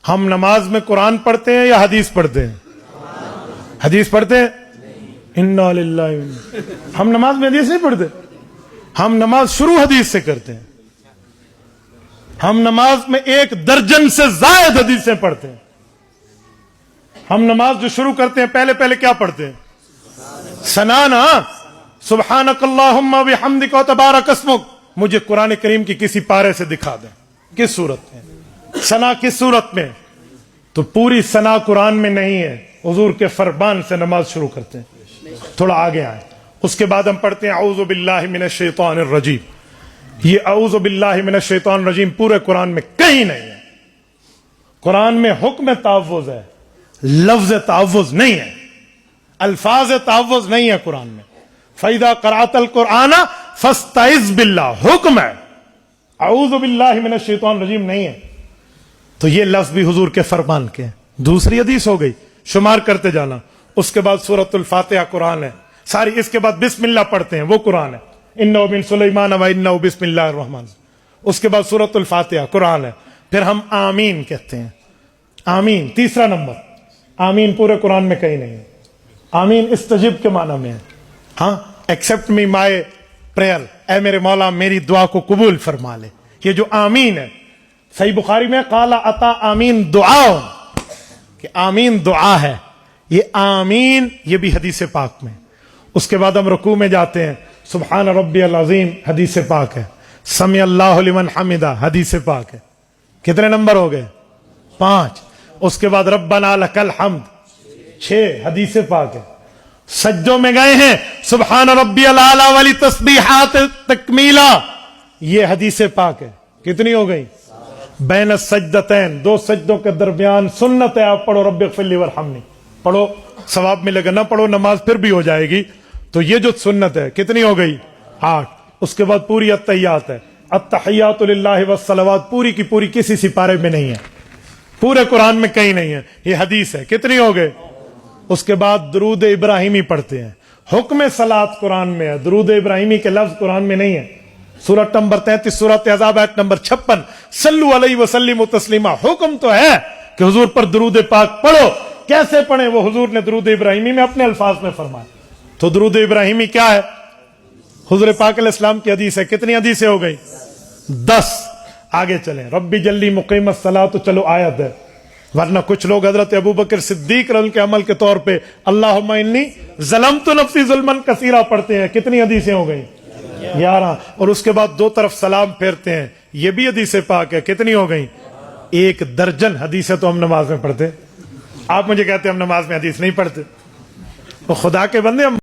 ہم نماز میں قرآن پڑھتے ہیں یا حدیث پڑھتے ہیں؟ حدیث پڑھتے ہیں؟ انا للہ ہم نماز میں حدیث نہیں پڑھتے. ہم نماز شروع حدیث سے کرتے ہیں. ہم نماز میں 1 درجن سے زائد حدیثیں پڑھتے ہیں. ہم نماز جو شروع کرتے ہیں پہلے کیا پڑھتے ہیں؟ ثنا نا. سبحانک اللہم و بحمدک و تبارک اسمک. مجھے قرآن کریم کی کسی پارے سے دکھا دیں کس صورت میں ثنا کس صورت میں. تو پوری ثنا قرآن میں نہیں ہے. حضور کے فرمان سے نماز شروع کرتے ہیں. تھوڑا آگے آئیں. اس کے بعد ہم پڑھتے ہیں اعوذ باللہ من الشیطان الرجیم. یہ اعوذ باللہ من الشیطان الرجیم پورے قرآن میں کہیں نہیں ہے. قرآن میں حکم تعوذ ہے, لفظ تعوذ نہیں ہے, الفاظ تعوذ نہیں ہے قرآن میں. فَإِذَا قَرَأْتَ الْقُرْآنَ فَاسْتَعِذْ بِاللَّهِ حکم ہے. اعوذ باللہ من الشیطان الرجیم نہیں ہے. تو یہ لفظ بھی حضور کے فرمان کے ہیں. دوسری حدیث ہو گئی, شمار کرتے جانا. اس کے بعد سورۃ الفاتحہ قرآن ہے ساری. اس کے بعد بسم اللہ پڑھتے ہیں وہ قرآن ہے. اِنَّهُ مِن سُلَيْمَانَ وَإِنَّهُ بسم اللہ الرحمن. اس کے بعد سورۃ الفاتحہ قرآن ہے. پھر ہم آمین کہتے ہیں. آمین تیسرا نمبر. آمین پورے قرآن میں کہیں نہیں ہے. آمین استجب کے معنی میں ہے. ہاں, ایکسپٹ می مائی پریئر, اے میرے مولا میری دعا کو قبول فرما لے. یہ جو آمین ہے صحیح بخاری میں قال عطا آمین دعا, کہ آمین دعا ہے. یہ آمین یہ بھی حدیث پاک میں. اس کے بعد ہم رکوع میں جاتے ہیں, سبحان ربی العظیم حدیث پاک ہے. سمع اللہ لمن حمدہ حدیث پاک ہے. کتنے نمبر ہو گئے؟ 5. اس کے بعد ربنا لک الحمد 6 حدیث پاک ہے. سجدوں میں گئے ہیں سبحان ربی الاعلی والی تسبیحات تکمیلا, یہ حدیث پاک ہے. کتنی ہو گئی؟ بین السجدتین 2 سجدوں کے درمیان سنت ہے آپ پڑھو رب اغفر لی وارحمنی. پڑھو ثواب ملے گا, نہ پڑھو نماز پھر بھی ہو جائے گی. تو یہ جو سنت ہے کتنی ہو گئی؟ 8. اس کے بعد پوری التحیات ہے. التحیات للہ والصلوات پوری کی پوری کسی سپارے میں نہیں ہے, پورے قرآن میں کہیں نہیں ہے. یہ حدیث ہے. کتنی ہو گئے؟ اس کے بعد درود ابراہیمی پڑھتے ہیں. حکم صلاۃ قرآن میں ہے, درود ابراہیمی کے لفظ قرآن میں نہیں ہے. سورۃ نمبر 33 سورۃ احزاب آیت نمبر 56 صلو علیہ وسلم تسلیما. حکم تو ہے کہ حضور پر درود پاک پڑھو. کیسے پڑھیں وہ حضور نے درود ابراہیمی میں اپنے الفاظ میں فرمایا. تو درود ابراہیمی کیا ہے؟ حضور پاک علیہ السلام کی حدیث ہے. کتنی حدیثیں ہو گئی؟ 10. آگے چلیں. ربی جلی مقیم الصلاۃ تو چلو آیت ہے, ورنہ کچھ لوگ حضرت ابوبکر صدیق رضی اللہ عنہ کے عمل کے طور پہ اللہم انی ظلمت نفسی ظلما کثیرا پڑھتے ہیں. کتنی حدیثیں ہو گئی؟ 11. اور اس کے بعد 2 طرف سلام پھیرتے ہیں, یہ بھی حدیث پاک ہے. کتنی ہو گئی؟ 1 درجن حدیثیں تو ہم نماز میں پڑھتے. آپ مجھے کہتے ہیں ہم نماز میں حدیث نہیں پڑھتے. تو خدا کے بندے ہم